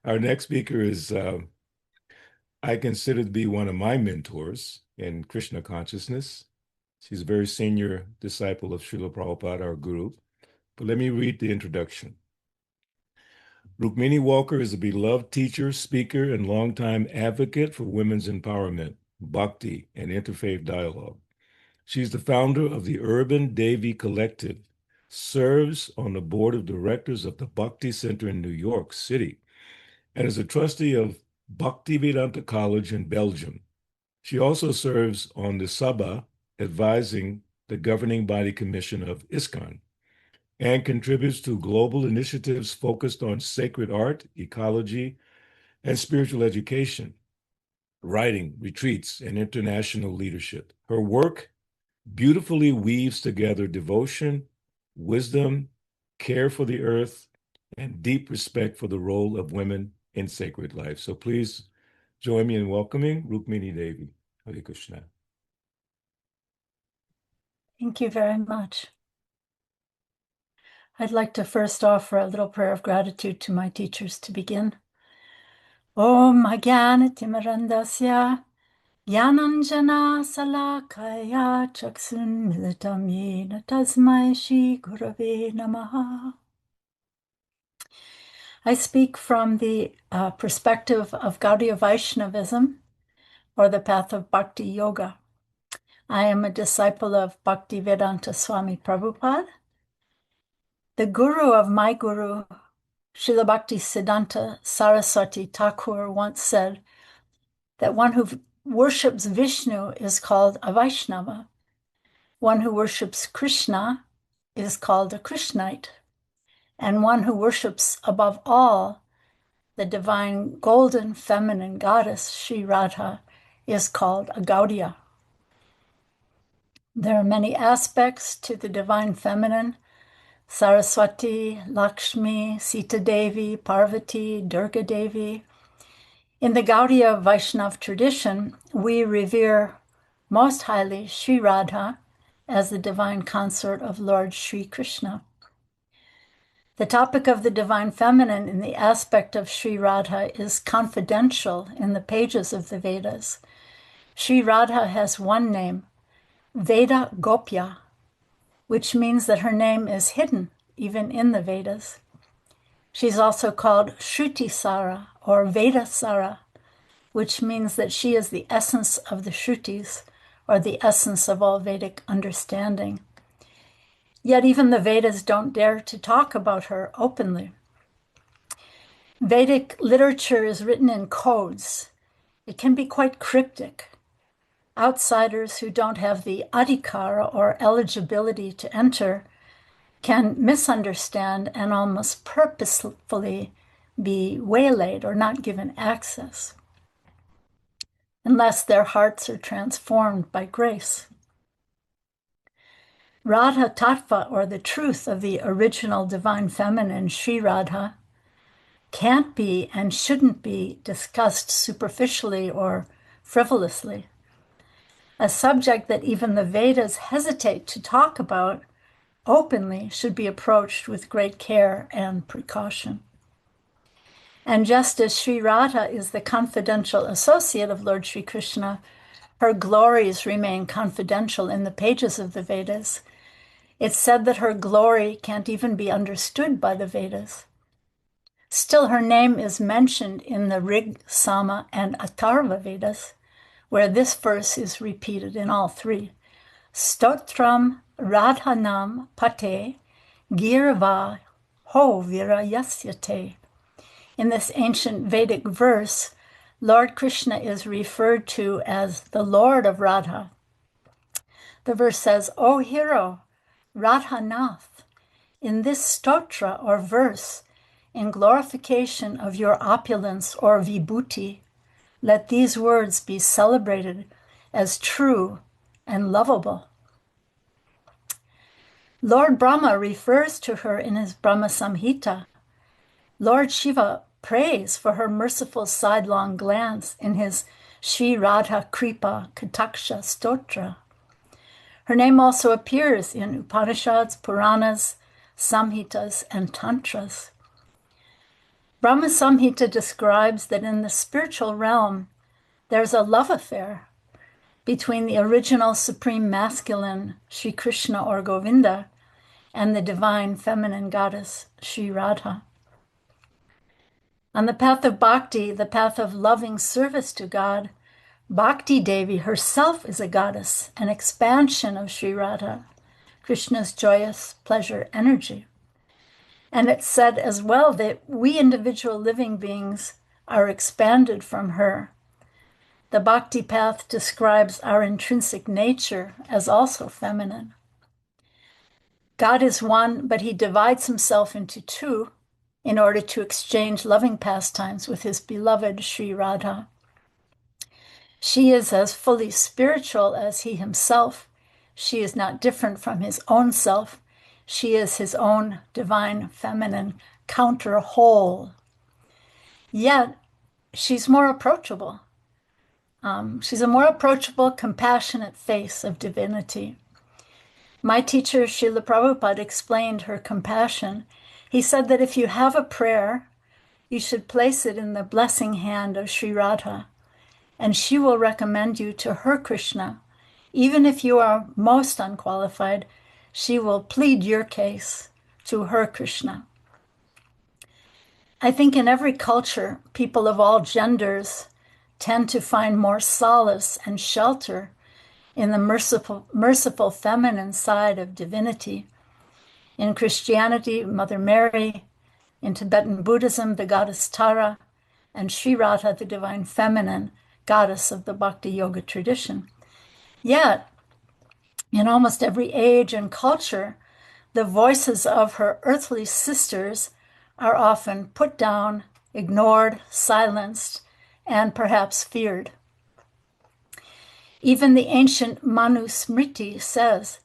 Our next speaker is, I consider to be one of my mentors in Krishna consciousness. She's a very senior disciple of Srila Prabhupada, our guru. But let me read the introduction. Rukmini Walker is a beloved teacher, speaker, and longtime advocate for women's empowerment, bhakti, and interfaith dialogue. She's the founder of the Urban Devi Collective, serves on the board of directors of the Bhakti Center in New York City, and is a trustee of Bhaktivedanta College in Belgium. She also serves on the Sabha, advising the governing body commission of ISKCON, and contributes to global initiatives focused on sacred art, ecology, and spiritual education, writing, retreats, and international leadership. Her work beautifully weaves together devotion, wisdom, care for the earth, and deep respect for the role of women in sacred life. So please join me in welcoming Rukmini Devi. Hare Krishna. Thank you very much. I'd like to first offer a little prayer of gratitude to my teachers to begin. Om Ajnana-timirandasya Jnananjana Salakaya Chaksun Militam Yena Tasmai Shri Gurave Namaha. I speak from the perspective of Gaudiya Vaishnavism, or the path of Bhakti Yoga. I am a disciple of Bhaktivedanta Swami Prabhupada. The guru of my guru, Srila Bhaktisiddhanta Saraswati Thakur, once said that one who worships Vishnu is called a Vaishnava. One who worships Krishna is called a Krishnite. And one who worships above all the divine golden feminine goddess, Sri Radha, is called a Gaudiya. There are many aspects to the divine feminine: Saraswati, Lakshmi, Sita Devi, Parvati, Durga Devi. In the Gaudiya Vaishnav tradition, we revere most highly Sri Radha as the divine consort of Lord Sri Krishna. The topic of the divine feminine in the aspect of Sri Radha is confidential in the pages of the Vedas. Sri Radha has one name, Veda Gopya, which means that her name is hidden even in the Vedas. She's also called Shruti Sara or Veda Sara, which means that she is the essence of the Shrutis, or the essence of all Vedic understanding. Yet even the Vedas don't dare to talk about her openly. Vedic literature is written in codes. It can be quite cryptic. Outsiders who don't have the adhikara or eligibility to enter can misunderstand and almost purposefully be waylaid or not given access, unless their hearts are transformed by grace. Radha Tattva, or the truth of the original divine feminine, Sri Radha, can't be and shouldn't be discussed superficially or frivolously. A subject that even the Vedas hesitate to talk about openly should be approached with great care and precaution. And just as Sri Radha is the confidential associate of Lord Sri Krishna, her glories remain confidential in the pages of the Vedas. It's said that her glory can't even be understood by the Vedas. Still, her name is mentioned in the Rig, Sama, and Atharva Vedas, where this verse is repeated in all three. Stotram Radhanam Pate Girva Ho Virayasyate. In this ancient Vedic verse, Lord Krishna is referred to as the Lord of Radha. The verse says, "O hero, Radhanath, in this stotra or verse, in glorification of your opulence or vibhuti, let these words be celebrated as true and lovable." Lord Brahma refers to her in his Brahma Samhita. Lord Shiva prays for her merciful sidelong glance in his Sri Radha Kripa Kataksha Stotra. Her name also appears in Upanishads, Puranas, Samhitas, and Tantras. Brahma Samhita describes that in the spiritual realm, there's a love affair between the original supreme masculine, Sri Krishna or Govinda, and the divine feminine goddess, Sri Radha. On the path of bhakti, the path of loving service to God, Bhakti Devi herself is a goddess, an expansion of Sri Radha, Krishna's joyous pleasure energy. And it's said as well that we individual living beings are expanded from her. The bhakti path describes our intrinsic nature as also feminine. God is one, but he divides himself into two in order to exchange loving pastimes with his beloved Sri Radha. She is as fully spiritual as he himself. She is not different from his own self. She is his own divine feminine counter whole. Yet, she's more approachable. She's a more approachable, compassionate face of divinity. My teacher, Srila Prabhupada, explained her compassion. He said that if you have a prayer, you should place it in the blessing hand of Sri Radha, and she will recommend you to her Krishna. Even if you are most unqualified, she will plead your case to her Krishna. I think in every culture, people of all genders tend to find more solace and shelter in the merciful feminine side of divinity. In Christianity, Mother Mary; in Tibetan Buddhism, the goddess Tara; and Sri Radha, the divine feminine goddess of the Bhakti Yoga tradition. Yet, in almost every age and culture, the voices of her earthly sisters are often put down, ignored, silenced, and perhaps feared. Even the ancient Manu Smriti says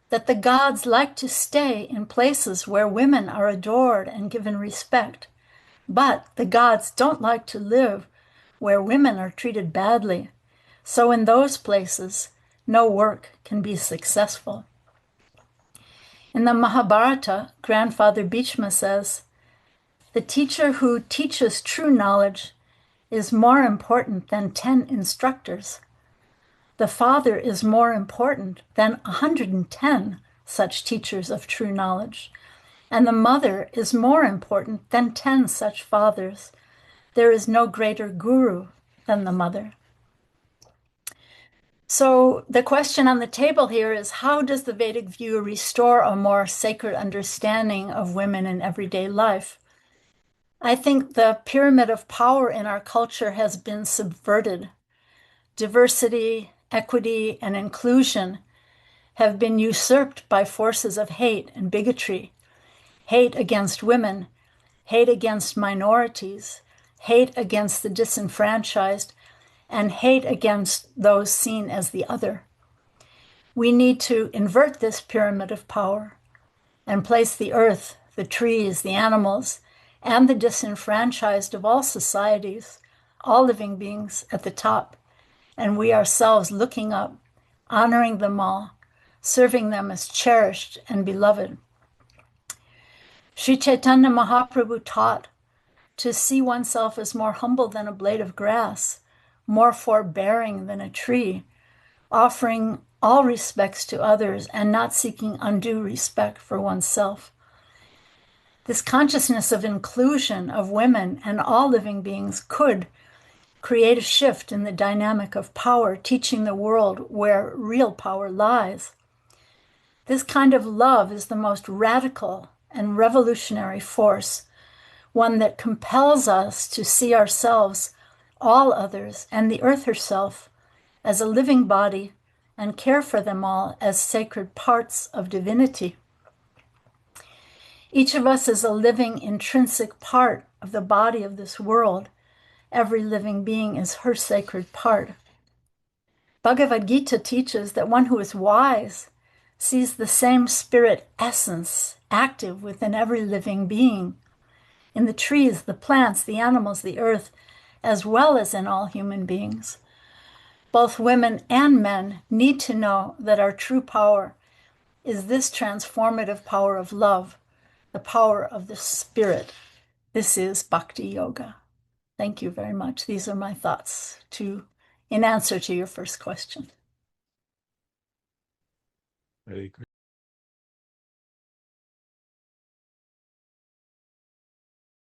that the gods like to stay in places where women are adored and given respect, but the gods don't like to live where women are treated badly. So in those places, no work can be successful. In the Mahabharata, Grandfather Bhishma says, "The teacher who teaches true knowledge is more important than 10 instructors. The father is more important than 110 such teachers of true knowledge. And the mother is more important than 10 such fathers. There is no greater guru than the mother." So the question on the table here is, how does the Vedic view restore a more sacred understanding of women in everyday life? I think the pyramid of power in our culture has been subverted. Diversity, equity, and inclusion have been usurped by forces of hate and bigotry. Hate against women, hate against minorities, hate against the disenfranchised, and hate against those seen as the other. We need to invert this pyramid of power and place the earth, the trees, the animals, and the disenfranchised of all societies, all living beings, at the top, and we ourselves looking up, honoring them all, serving them as cherished and beloved. Sri Chaitanya Mahaprabhu taught to see oneself as more humble than a blade of grass, more forbearing than a tree, offering all respects to others and not seeking undue respect for oneself. This consciousness of inclusion of women and all living beings could create a shift in the dynamic of power, teaching the world where real power lies. This kind of love is the most radical and revolutionary force, one that compels us to see ourselves, all others, and the earth herself as a living body and care for them all as sacred parts of divinity. Each of us is a living, intrinsic part of the body of this world. Every living being is her sacred part. Bhagavad Gita teaches that one who is wise sees the same spirit essence active within every living being, in the trees, the plants, the animals, the earth, as well as in all human beings. Both women and men need to know that our true power is this transformative power of love, the power of the spirit, This is Bhakti Yoga. Thank you very much. These are my thoughts in answer to your first question. Hare Krishna.